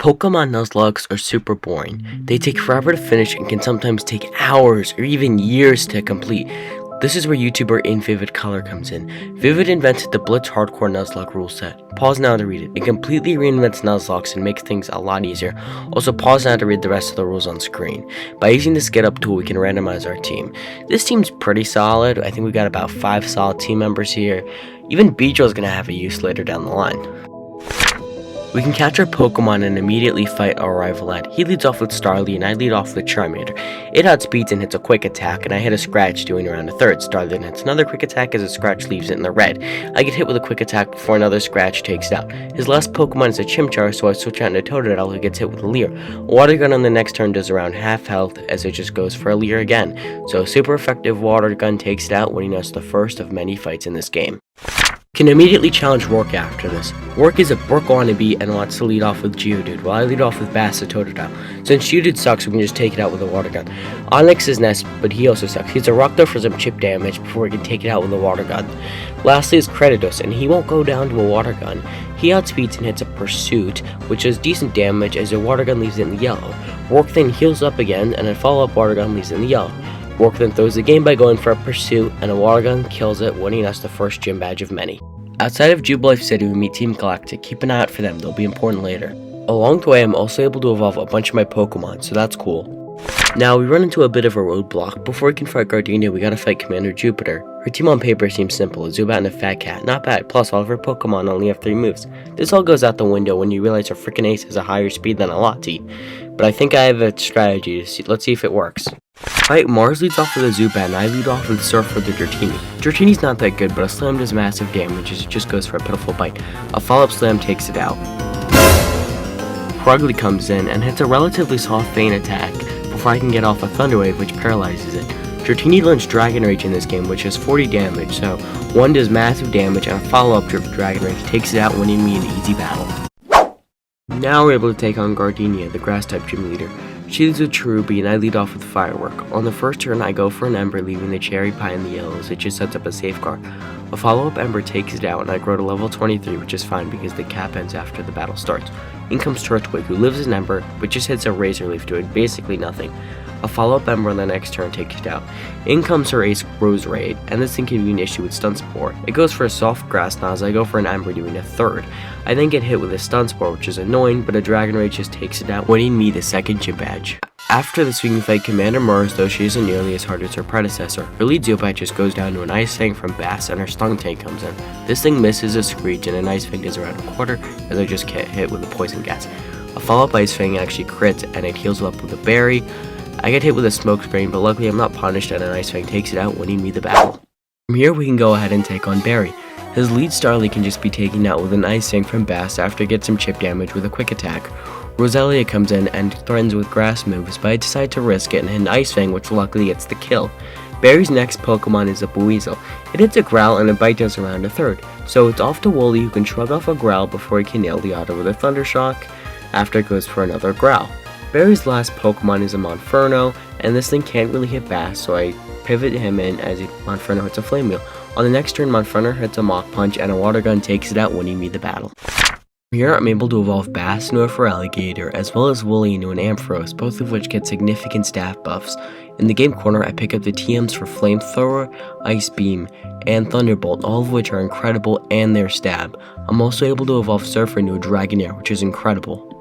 Pokemon Nuzlocke are super boring. They take forever to finish and can sometimes take hours or even years to complete. This is where YouTuber In Vivid Color comes in. Vivid invented the Blitz Hardcore Nuzlocke rule set. Pause now to read it. It completely reinvents Nuzlocke and makes things a lot easier. Also pause now to read the rest of the rules on screen. By using this get up tool, we can randomize our team. This team's pretty solid. I think we got about 5 solid team members here. Even Beedrill's gonna have a use later down the line. We can catch our Pokemon and immediately fight our rival at. He leads off with Starly and I lead off with Charmander. It outspeeds and hits a quick attack and I hit a scratch doing around a third. Starly then hits another quick attack as a scratch leaves it in the red. I get hit with a quick attack before another scratch takes it out. His last Pokemon is a Chimchar, so I switch out into Totodile who gets hit with a Leer. Water Gun on the next turn does around half health as it just goes for a Leer again. So super effective Water Gun takes it out, winning us the first of many fights in this game. Can immediately challenge Rourke after this. Rourke is a Brook wannabe and wants to lead off with Geodude, while I lead off with Bass the Totodile. Since Geodude sucks, we can just take it out with a Water Gun. Onyx is next, but he also sucks. He's a Rock Throw for some chip damage before we can take it out with a Water Gun. Lastly is Credidos, and he won't go down to a Water Gun. He outspeeds and hits a Pursuit, which does decent damage as a Water Gun leaves it in the yellow. Rourke then heals up again, and a follow-up Water Gun leaves it in the yellow. Rourke then throws the game by going for a Pursuit, and a Water Gun kills it, winning us the first gym badge of many. Outside of Jubilife City, we meet Team Galactic. Keep an eye out for them, they'll be important later. Along the way, I'm also able to evolve a bunch of my Pokemon, so that's cool. Now, we run into a bit of a roadblock. Before we can fight Gardenia, we gotta fight Commander Jupiter. Her team on paper seems simple, a Zubat and a Fat Cat. Not bad, plus all of her Pokemon only have 3 moves. This all goes out the window when you realize her freaking ace has a higher speed than a Lati. But I think I have a strategy, let's see if it works. Alright, Mars leads off with a Zubat and I lead off with Surf for the Dratini. Dratini's not that good, but a Slam does massive damage as it just goes for a pitiful bite. A follow-up Slam takes it out. Purugly comes in and hits a relatively soft feint attack before I can get off a Thunder Wave which paralyzes it. Dratini learns Dragon Rage in this game, which has 40 damage, so 1 does massive damage and a follow-up Dragon Rage takes it out, winning me an easy battle. Now we're able to take on Gardenia, the Grass-type gym leader. She leads with Cherubi and I lead off with Firework. On the first turn I go for an Ember, leaving the Cherry Pie in the yellows. It just sets up a safeguard. A follow-up Ember takes it out and I grow to level 23, which is fine because the cap ends after the battle starts. In comes Turtwig, who lives as an Ember, but just hits a Razor Leaf doing basically nothing. A follow-up Ember on the next turn takes it out. In comes her ace Roserade, and this thing can be an issue with Stun Spore. It goes for a soft Grass Knot as I go for an Ember doing a third. I then get hit with a Stun Spore, which is annoying, but a Dragon Rage just takes it out, winning me the second gym badge. After this we can fight Commander Mars, though she isn't nearly as hard as her predecessor. Her lead Zubat just goes down to an Ice Fang from Bass and her Stung Tank comes in. This thing misses a Screech and an Ice Fang does around a quarter as I just get hit with a Poison Gas. A follow-up Ice Fang actually crits and it heals up with a Berry. I get hit with a Smoke Screen, but luckily I'm not punished and an Ice Fang takes it out, winning me the battle. From here we can go ahead and take on Berry. His lead Starly can just be taken out with an Ice Fang from Bass after it gets some chip damage with a quick attack. Roselia comes in and threatens with Grass moves, but I decide to risk it and hit an Ice Fang, which luckily gets the kill. Berry's next Pokemon is a Buizel. It hits a Growl and a Bite does around a third, so it's off to Wooly who can shrug off a Growl before he can nail the auto with a Thunder Shock after it goes for another Growl. Berry's last Pokemon is a Monferno, and this thing can't really hit Bass, so I pivot him in as Monferno hits a Flame Wheel. On the next turn, Monferno hits a Mach Punch and a Water Gun takes it out, winning me the battle. Here I'm able to evolve Bass into a Feraligatr, as well as Wooly into an Ampharos, both of which get significant stat buffs. In the game corner, I pick up the TMs for Flamethrower, Ice Beam, and Thunderbolt, all of which are incredible and their stab. I'm also able to evolve Surfer into a Dragonair, which is incredible.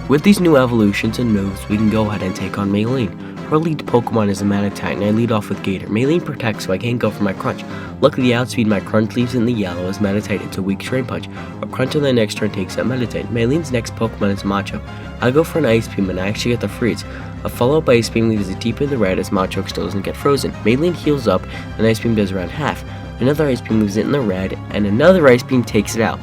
With these new evolutions and moves, we can go ahead and take on Maylene. Her lead Pokemon is a Manatite, and I lead off with Gator. Maylene protects, so I can't go for my Crunch. Luckily, I outspeed my Crunch leaves in the yellow as Manatite hits a weak Terrain Punch. A Crunch on the next turn takes out Manatite. Maylene's next Pokemon is Macho. I go for an Ice Beam, and I actually get the Freeze. A follow-up Ice Beam leaves it deep in the red as Macho still doesn't get frozen. Maylene heals up, and Ice Beam does around half. Another Ice Beam leaves it in the red, and another Ice Beam takes it out.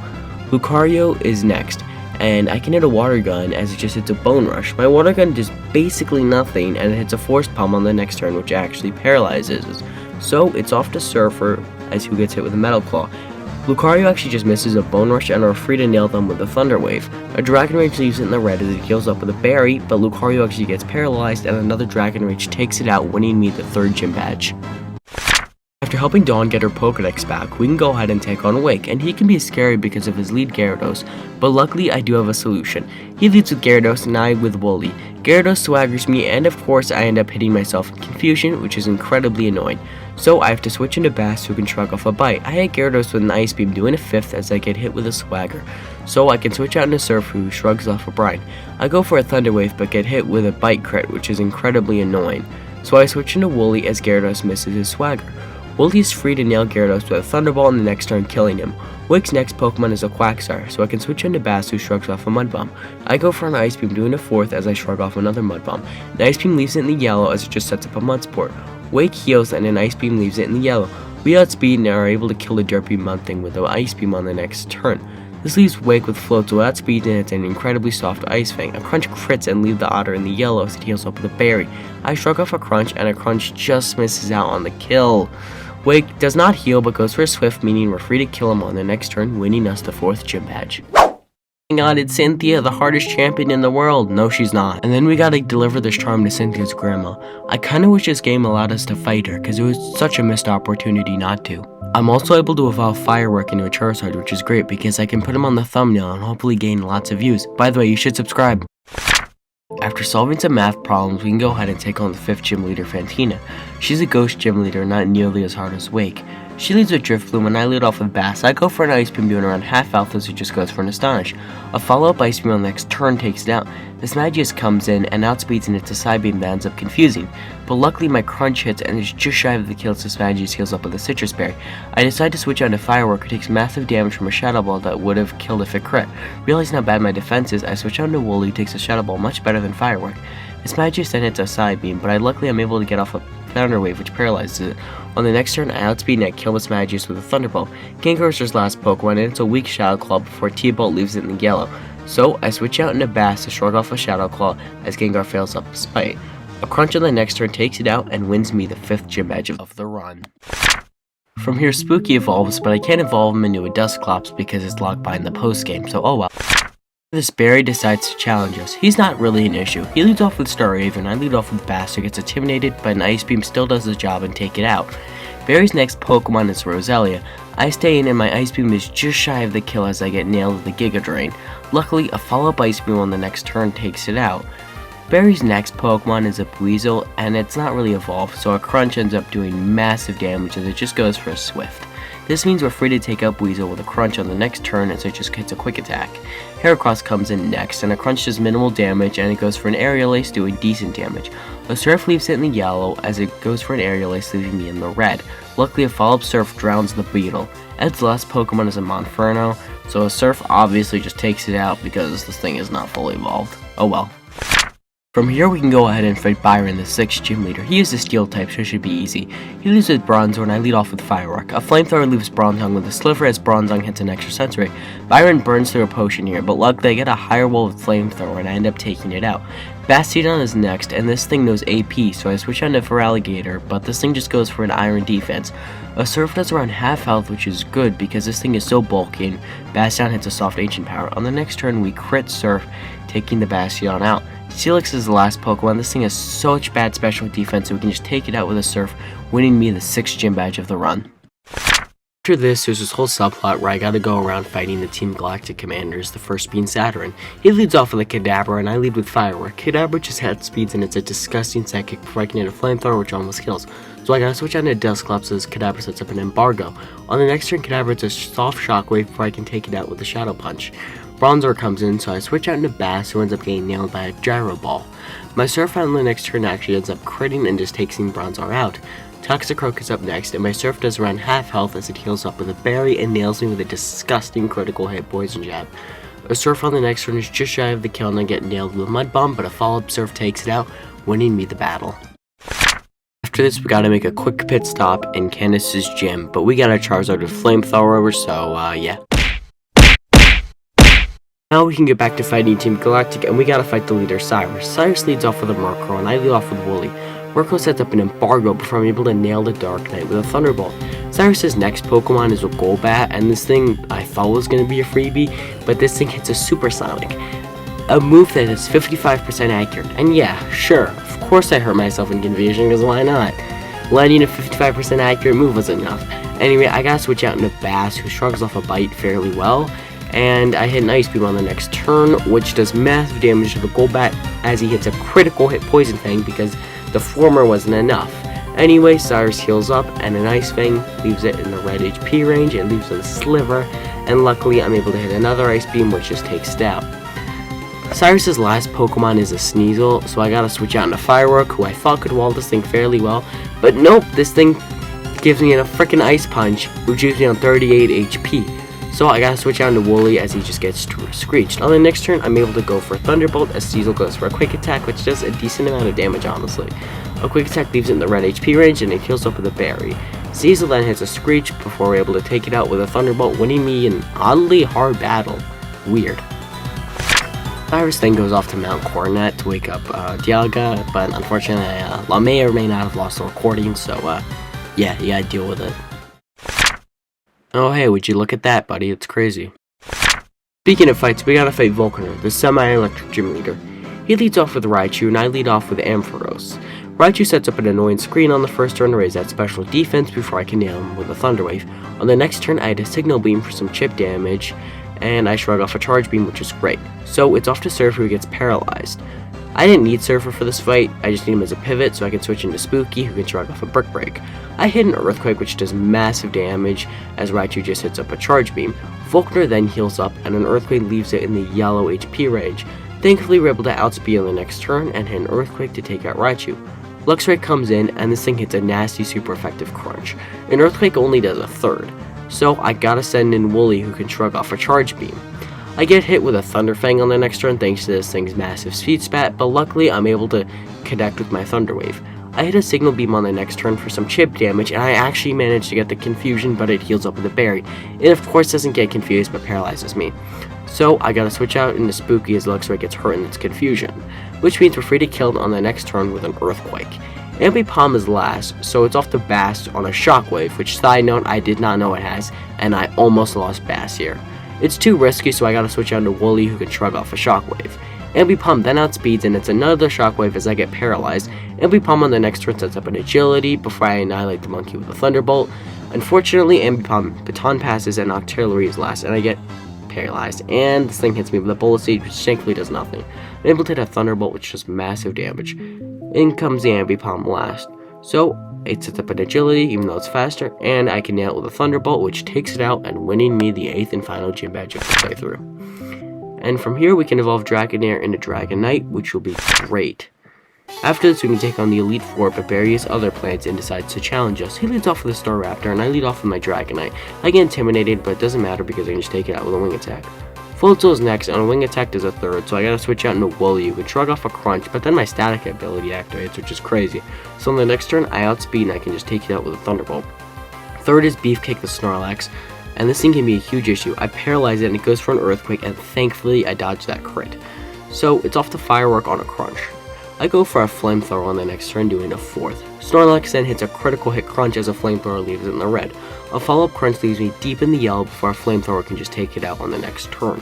Lucario is next, and I can hit a Water Gun as it just hits a Bone Rush. My Water Gun does basically nothing, and it hits a Force Palm on the next turn, which actually paralyzes. So it's off to Surfer as who gets hit with a Metal Claw. Lucario actually just misses a Bone Rush and are free to nail them with a Thunder Wave. A Dragon Rage leaves it in the red as it heals up with a Berry, but Lucario actually gets paralyzed and another Dragon Rage takes it out, winning me the third gym badge. After helping Dawn get her Pokedex back, we can go ahead and take on Wake, and he can be scary because of his lead Gyarados, but luckily I do have a solution. He leads with Gyarados and I with Wooly. Gyarados swaggers me, and of course I end up hitting myself in confusion, which is incredibly annoying. So I have to switch into Bass, who can shrug off a bite. I hit Gyarados with an Ice Beam, doing a 5th as I get hit with a swagger. So I can switch out into Surf, who shrugs off a brine. I go for a Thunder Wave but get hit with a bite crit, which is incredibly annoying. So I switch into Wooly as Gyarados misses his swagger. Wooly is free to nail Gyarados with a Thunderball in the next turn, killing him. Wake's next Pokemon is a Quagsire, so I can switch into Bass, who shrugs off a Mud Bomb. I go for an Ice Beam, doing a 4th as I shrug off another Mud Bomb. An Ice Beam leaves it in the yellow as it just sets up a Mud Sport. Wake heals and an Ice Beam leaves it in the yellow. We outspeed and are able to kill the Derpy Mud thing with an Ice Beam on the next turn. This leaves Wake with Float, so outspeed and it's an incredibly soft Ice Fang. A Crunch crits and leave the Otter in the yellow as it heals up with a Berry. I shrug off a Crunch and a Crunch just misses out on the kill. Wake does not heal but goes for a Swift, meaning we're free to kill him on the next turn, winning us the 4th gym badge. Hang on, it's Cynthia, the hardest champion in the world. No, she's not. And then we gotta deliver this charm to Cynthia's grandma. I kinda wish this game allowed us to fight her, cause it was such a missed opportunity not to. I'm also able to evolve Firework into a Charizard, which is great because I can put him on the thumbnail and hopefully gain lots of views. By the way, you should subscribe. After solving some math problems, we can go ahead and take on the 5th gym leader, Fantina. She's a ghost gym leader, not nearly as hard as Wake. She leads with Drifloon and I lead off with Bass. I go for an Ice Beam, doing around half health as it just goes for an Astonish. A follow-up Ice Beam on the next turn takes it out. This Magius comes in and outspeeds and it's a Side Beam that ends up confusing. But luckily my Crunch hits and is just shy of the kill, so Magius heals up with a Citrus Berry. I decide to switch out to Firework, who takes massive damage from a Shadow Ball that would have killed if it crit. Realizing how bad my defense is, I switch out to Wooly, who takes a Shadow Ball much better than Firework. This Magius then hits a Side Beam, but luckily I'm able to get off a Thunder Wave, which paralyzes it. On the next turn, I outspeed and I kill this Magius with a Thunderbolt. Gangar's last Pokemon, and it's a weak Shadow Claw before T-Bolt leaves it in the yellow. So I switch out into Bass to shrug off a Shadow Claw as Gengar fails up Spite. A Crunch on the next turn takes it out and wins me the 5th gym badge of the run. From here, Spooky evolves, but I can't evolve him into a Dusclops because it's locked behind the post game, so oh well. This Barry decides to challenge us. He's not really an issue. He leads off with Starraven, I lead off with Bass, who gets intimidated, but an Ice Beam still does his job and take it out. Barry's next Pokemon is Roselia. I stay in and my Ice Beam is just shy of the kill as I get nailed with the Giga Drain. Luckily, a follow-up Ice Beam on the next turn takes it out. Barry's next Pokemon is a Buizel, and it's not really evolved, so a Crunch ends up doing massive damage as it just goes for a Swift. This means we're free to take out Buizel with a Crunch on the next turn as it just hits a Quick Attack. Heracross comes in next, and a Crunch does minimal damage and it goes for an Aerial Ace, doing decent damage. A Surf leaves it in the yellow as it goes for an Aerial Ace, leaving me in the red. Luckily, a follow-up Surf drowns the Beetle. Ed's last Pokemon is a Monferno, so a Surf obviously just takes it out because this thing is not fully evolved. Oh well. From here we can go ahead and fight Byron, the 6th gym leader. He is a Steel type, so it should be easy. He leads with Bronzor and I lead off with Firework. A Flamethrower leaves Bronzong with a Sliver as Bronzong hits an extra sensory. Byron burns through a potion here, but luckily I get a higher wall with Flamethrower and I end up taking it out. Bastiodon is next, and this thing knows AP, so I switch on to Feraligatr, but this thing just goes for an Iron defense. A Surf does around half health, which is good because this thing is so bulky, and Bastiodon hits a soft Ancient Power. On the next turn we crit Surf, taking the Bastiodon out. Steelix is the last Pokemon. This thing has such bad special defense, so we can just take it out with a Surf, winning me the 6th gym badge of the run. After this, there's this whole subplot where I gotta go around fighting the Team Galactic commanders, the first being Saturn. He leads off with a Kadabra, and I lead with Firework. Kadabra just head speeds, and it's a disgusting Psychic before I can hit a Flamethrower, which almost kills. So I gotta switch out into Dusclops as Kadabra sets up an Embargo. On the next turn, Kadabra hits a soft Shockwave before I can take it out with a Shadow Punch. Bronzor comes in, so I switch out into Bass, who ends up getting nailed by a Gyro Ball. My Surf on the next turn actually ends up critting and just takes Bronzor out. Toxicroak is up next, and my Surf does around half health as it heals up with a Berry and nails me with a disgusting critical hit Poison Jab. A Surf on the next turn is just shy of the kill and I get nailed with a Mud Bomb, but a follow-up Surf takes it out, winning me the battle. After this, we gotta make a quick pit stop in Candace's gym, but we got a Charizard with Flamethrower, so yeah. Now we can get back to fighting Team Galactic, and we gotta fight the leader, Cyrus. Cyrus leads off with a Murkrow, and I lead off with Wooly. Murkrow sets up an Embargo before I'm able to nail the Dark Knight with a Thunderbolt. Cyrus's next Pokemon is a Golbat, and this thing I thought was going to be a freebie, but this thing hits a Supersonic. A move that is 55% accurate, and yeah, sure, of course I hurt myself in Confusion, because why not? Landing a 55% accurate move was enough. Anyway, I gotta switch out into Bass, who shrugs off a bite fairly well, and I hit an Ice Beam on the next turn, which does massive damage to the Golbat as he hits a critical hit Poison Fang because the former wasn't enough. Anyway, Cyrus heals up, and an Ice Fang leaves it in the red HP range. It leaves it a sliver, and luckily I'm able to hit another Ice Beam, which just takes it out. Cyrus's last Pokemon is a Sneasel, so I gotta switch out into Firework, who I thought could wall this thing fairly well, but nope, this thing gives me a frickin' Ice Punch, which gives me on 38 HP. So I gotta switch out into Wooly as he just gets screeched. On the next turn, I'm able to go for Thunderbolt as Sneasel goes for a Quick Attack, which does a decent amount of damage, honestly. A Quick Attack leaves it in the red HP range, and it heals up with a Berry. Sneasel then hits a Screech before we're able to take it out with a Thunderbolt, winning me an oddly hard battle. Weird. Cyrus then goes off to Mount Coronet to wake up Dialga, but unfortunately I may or may not have lost the recording, so yeah, you gotta deal with it. Oh hey, would you look at that, buddy, it's crazy. Speaking of fights, we gotta fight Volcaner, the semi-electric gym leader. He leads off with Raichu, and I lead off with Ampharos. Raichu sets up an annoying screen on the first turn to raise that special defense before I can nail him with a Thunder Wave. On the next turn, I had a Signal Beam for some chip damage, and I shrug off a Charge Beam, which is great. So it's off to Surfer, who gets paralyzed. I didn't need Surfer for this fight, I just need him as a pivot so I can switch into Spooky, who can shrug off a Brick Break. I hit an Earthquake, which does massive damage as Raichu just hits up a Charge Beam. Volkner then heals up, and an Earthquake leaves it in the yellow HP range. Thankfully, we're able to outspeed on the next turn and hit an Earthquake to take out Raichu. Luxray comes in, and this thing hits a nasty super effective Crunch. An Earthquake only does a third, so I gotta send in Wooly, who can shrug off a Charge Beam. I get hit with a Thunder Fang on the next turn thanks to this thing's massive speed spat, but luckily I'm able to connect with my Thunder Wave. I hit a Signal Beam on the next turn for some chip damage, and I actually managed to get the Confusion, but it heals up with a Berry. It of course doesn't get confused, but paralyzes me. So I gotta switch out into Spooky as Luxray gets hurt in its Confusion, which means we're free to kill it on the next turn with an Earthquake. Ambipom is last, so it's off to Bass on a Shockwave, which side note I did not know it has, and I almost lost Bass here. It's too risky, so I gotta switch out to Wooly, who can shrug off a Shockwave. Ambipom then outspeeds, and it's another Shockwave as I get paralyzed. Ambipom on the next turn sets up an Agility before I annihilate the monkey with a Thunderbolt. Unfortunately, Ambipom Baton passes and Octillery is last, and I get paralyzed, and this thing hits me with a Bullet Seed, which thankfully does nothing. I'm able to hit a Thunderbolt, which does massive damage. In comes the Ambipom last. So it sets up an Agility, even though it's faster, and I can nail it with a Thunderbolt, which takes it out and winning me the 8th and final gym badge of the playthrough. And from here we can evolve Dragonair into Dragonite, which will be great. After this we can take on the Elite Four, but various other plants, and decides to challenge us. He leads off with a Staraptor, and I lead off with my Dragonite. I get intimidated, but it doesn't matter because I can just take it out with a Wing Attack. Floatzel is next, and a Wing Attack does a third, so I gotta switch out into Wooly, who can shrug off a Crunch, but then my Static ability activates, which is crazy. So on the next turn, I outspeed and I can just take it out with a Thunderbolt. Third is Beefcake the Snorlax, and this thing can be a huge issue. I paralyze it and it goes for an Earthquake, and thankfully I dodged that crit. So it's off to Firework on a Crunch. I go for a Flamethrower on the next turn, doing a fourth. Snorlax then hits a critical hit Crunch as a Flamethrower leaves it in the red. A follow-up Crunch leaves me deep in the yellow before a Flamethrower can just take it out on the next turn,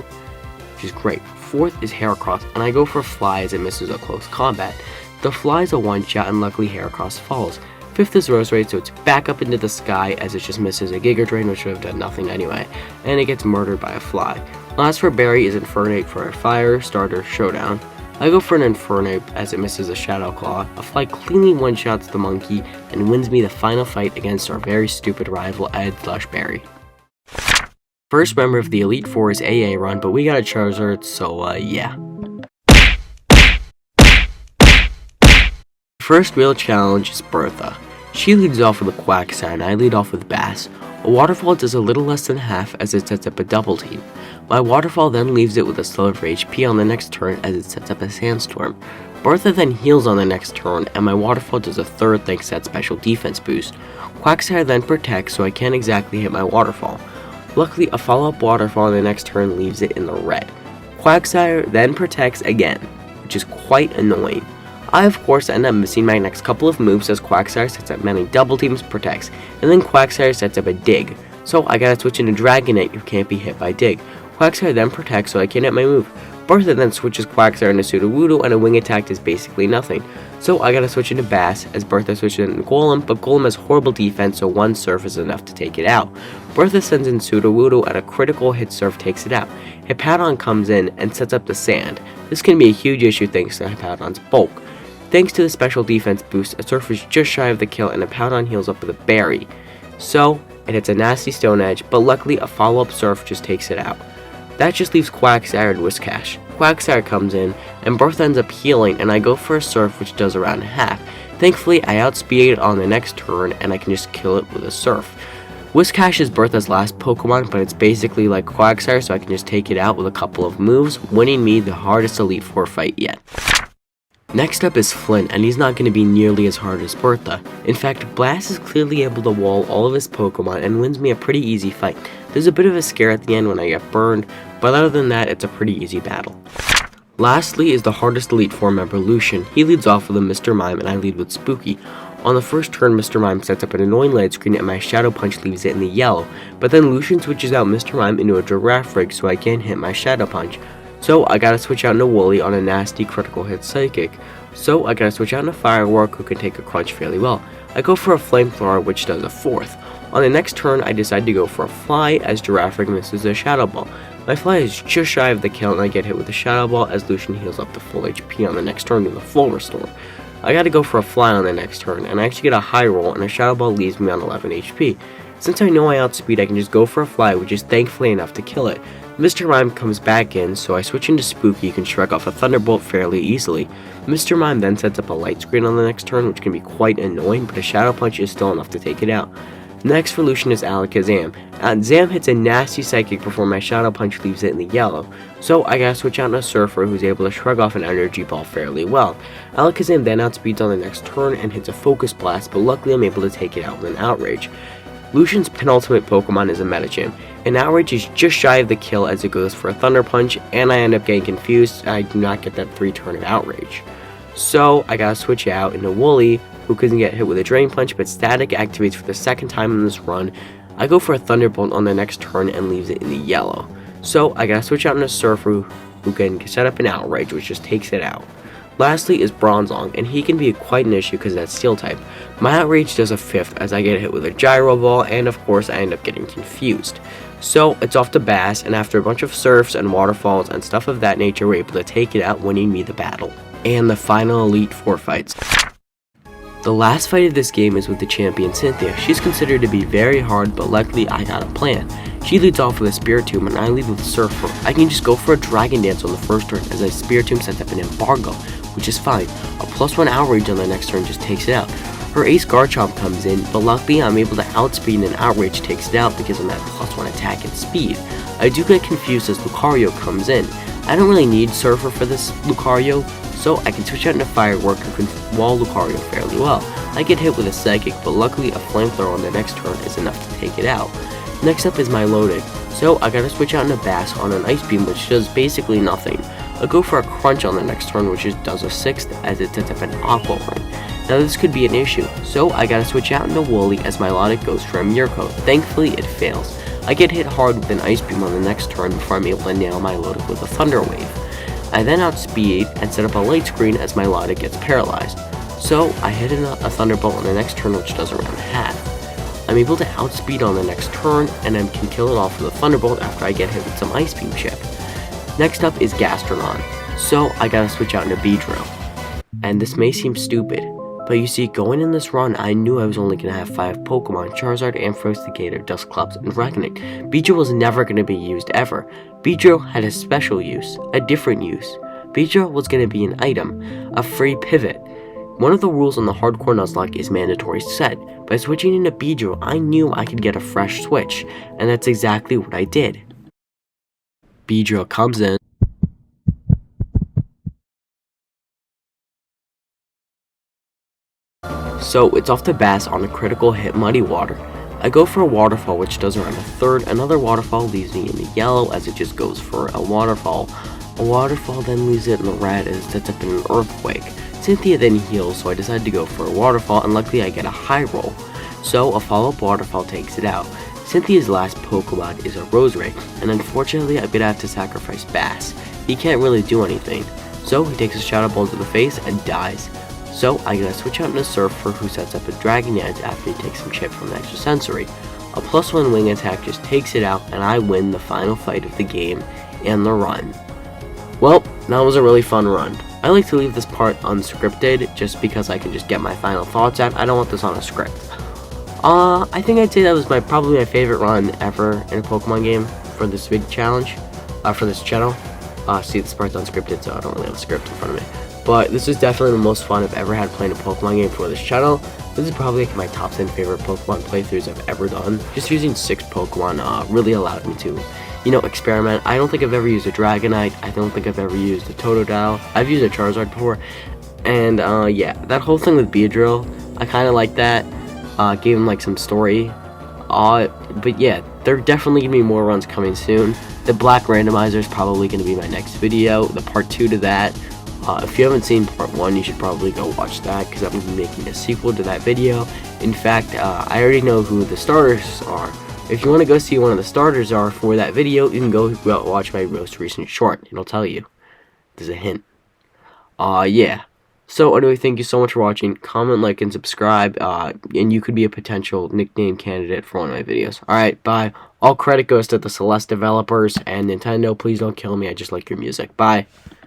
which is great. Fourth is Heracross, and I go for Fly as it misses a close combat. The Fly is a one-shot, and luckily Heracross falls. Fifth is Roserade, so it's back up into the sky as it just misses a Giga Drain, which would have done nothing anyway, and it gets murdered by a Fly. Last for Berry is Infernape for a Fire Starter Showdown. I go for an Infernape as it misses a Shadow Claw. A Fly cleanly one-shots the monkey and wins me the final fight against our very stupid rival Ed/Berry. First member of the Elite Four is Aaron, but we got a Charizard, so yeah. First real challenge is Bertha. She leads off with a Quagsire, and I lead off with Bass. A Waterfall does a little less than half as it sets up a Double Team. My Waterfall then leaves it with a sliver of HP on the next turn as it sets up a Sandstorm. Bertha then heals on the next turn, and my Waterfall does a third thanks to that special defense boost. Quagsire then protects, so I can't exactly hit my Waterfall. Luckily, a follow-up Waterfall on the next turn leaves it in the red. Quagsire then protects again, which is quite annoying. I of course end up missing my next couple of moves as Quagsire sets up many double teams, protects, and then Quagsire sets up a dig. So I gotta switch into Dragonite, who can't be hit by dig. Quagsire then protects, so I can hit my move. Bertha then switches Quagsire into Sudowoodo, and a wing attack is basically nothing. So I gotta switch into Bass, as Bertha switches into Golem, but Golem has horrible defense, so one Surf is enough to take it out. Bertha sends in Sudowoodo, and a critical hit Surf takes it out. Hippowdon comes in and sets up the Sand. This can be a huge issue thanks to Hippowdon's bulk. Thanks to the special defense boost, a Surf is just shy of the kill, and Hippowdon heals up with a Berry. So it hits a nasty Stone Edge, but luckily a follow-up Surf just takes it out. That just leaves Quagsire and Whiscash. Quagsire comes in, and Bertha ends up healing, and I go for a Surf, which does around half. Thankfully, I outspeed it on the next turn, and I can just kill it with a Surf. Whiscash is Bertha's last Pokemon, but it's basically like Quagsire, so I can just take it out with a couple of moves, winning me the hardest Elite Four fight yet. Next up is Flint, and he's not going to be nearly as hard as Bertha. In fact, Blast is clearly able to wall all of his Pokemon and wins me a pretty easy fight. There's a bit of a scare at the end when I get burned, but other than that, it's a pretty easy battle. Lastly is the hardest Elite Four member, Lucian. He leads off with a Mr. Mime, and I lead with Spooky. On the first turn, Mr. Mime sets up an annoying lead screen, and my Shadow Punch leaves it in the yellow, but then Lucian switches out Mr. Mime into a Giraffe Rig so I can't hit my Shadow Punch. So I gotta switch out into Wooly on a nasty critical hit Psychic. So I gotta switch out into Firework, who can take a crunch fairly well. I go for a Flamethrower, which does a fourth. On the next turn, I decide to go for a Fly, as Giraffe Rig misses a Shadow Ball. My Fly is just shy of the kill, and I get hit with a Shadow Ball, as Lucian heals up to full HP on the next turn with a Full Restore. I gotta go for a Fly on the next turn, and I actually get a high roll, and a Shadow Ball leaves me on 11 HP. Since I know I outspeed, I can just go for a Fly, which is thankfully enough to kill it. Mr. Mime comes back in, so I switch into Spooky, can shrug off a Thunderbolt fairly easily. Mr. Mime then sets up a Light Screen on the next turn, which can be quite annoying, but a Shadow Punch is still enough to take it out. Next for Lucian is Alakazam. Zam hits a nasty Psychic before my Shadow Punch leaves it in the yellow, so I gotta switch out into Surfer, who's able to shrug off an Energy Ball fairly well. Alakazam then outspeeds on the next turn and hits a Focus Blast, but luckily I'm able to take it out with an Outrage. Lucian's penultimate Pokemon is a Medicham. An Outrage is just shy of the kill as it goes for a Thunder Punch, and I end up getting confused. I do not get that 3-turn of Outrage. So I gotta switch out into Wooly, who couldn't get hit with a Drain Punch, but Static activates for the second time in this run. I go for a Thunderbolt on the next turn and leaves it in the yellow. So I gotta switch out into Surfer, who can set up an Outrage, which just takes it out. Lastly is Bronzong, and he can be quite an issue because that's Steel type. My Outrage does a fifth as I get hit with a Gyro Ball, and of course I end up getting confused. So it's off to Bass, and after a bunch of Surfs and Waterfalls and stuff of that nature, we're able to take it out, winning me the battle. And the final Elite Four fights. The last fight of this game is with the champion Cynthia. She's considered to be very hard, but luckily I got a plan. She leads off with a Spiritomb, and I lead with Surfer. I can just go for a Dragon Dance on the first turn as a Spiritomb sets up an Embargo, which is fine. A +1 Outrage on the next turn just takes it out. Her Ace Garchomp comes in, but luckily I'm able to outspeed, and an Outrage takes it out because of that +1 attack and speed. I do get confused as Lucario comes in. I don't really need Surfer for this Lucario, so I can switch out into Firework, who can wall Lucario fairly well. I get hit with a Psychic, but luckily a Flamethrower on the next turn is enough to take it out. Next up is Milotic, so I gotta switch out into Bass on an Ice Beam, which does basically nothing. I go for a Crunch on the next turn, which does a sixth as it sets up an Aqua Ring. Now this could be an issue, so I gotta switch out into Wooly as Milotic goes for a Miracle. Thankfully it fails. I get hit hard with an Ice Beam on the next turn before I'm able to nail Milotic with a Thunder Wave. I then outspeed and set up a Light Screen as Milotic gets paralyzed. So I hit a Thunderbolt on the next turn, which does around half. I'm able to outspeed on the next turn, and I can kill it off with a Thunderbolt after I get hit with some Ice Beam chip. Next up is Gastrodon, so I gotta switch out into Beedrill. And this may seem stupid, but you see, going in this run, I knew I was only gonna have 5 Pokemon: Charizard, Ampharos, Dusclops, and Reckoning. Beedrill was never gonna be used ever. Beedrill had a special use, a different use. Beedrill was gonna be an item, a free pivot. One of the rules on the Hardcore Nuzlocke is mandatory set. By switching into Beedrill, I knew I could get a fresh switch, and that's exactly what I did. Beedrill comes in. So it's off to Bass on a critical hit Muddy Water. I go for a Waterfall, which does around a third. Another Waterfall leaves me in the yellow as it just goes for a Waterfall. A Waterfall then leaves it in the red as it sets up in an Earthquake. Cynthia then heals, so I decide to go for a Waterfall, and luckily I get a high roll. So a follow-up Waterfall takes it out. Cynthia's last Pokemon is a Roserade, and unfortunately I'm gonna have to sacrifice Bass. he can't really do anything. So he takes a Shadow Ball to the face and dies. So I gotta switch out into Surfer, who sets up a Dragon Dance after he takes some chip from the extra sensory. A +1 wing attack just takes it out, and I win the final fight of the game and the run. Well, that was a really fun run. I like to leave this part unscripted just because I can just get my final thoughts out. I don't want this on a script. I think I'd say that was probably my favorite run ever in a Pokemon game for this big challenge, for this channel. See, this part's unscripted, so I don't really have a script in front of me. But this is definitely the most fun I've ever had playing a Pokemon game for this channel. This is probably like my top 10 favorite Pokemon playthroughs I've ever done. Just using 6 Pokemon really allowed me to, experiment. I don't think I've ever used a Dragonite. I don't think I've ever used a Totodile. I've used a Charizard before. And yeah, that whole thing with Beedrill, I kind of like that. Gave him like some story. But yeah, there are definitely going to be more runs coming soon. The Black Randomizer is probably going to be my next video, the part 2 to that. If you haven't seen part 1, you should probably go watch that, because I'm going to be making a sequel to that video. In fact, I already know who the starters are. If you want to go see one of the starters are for that video, you can go watch my most recent short. It'll tell you. There's a hint. Yeah. So anyway, thank you so much for watching. Comment, like, and subscribe, and you could be a potential nickname candidate for one of my videos. Alright, bye. All credit goes to the Celeste developers, and Nintendo, please don't kill me. I just like your music. Bye.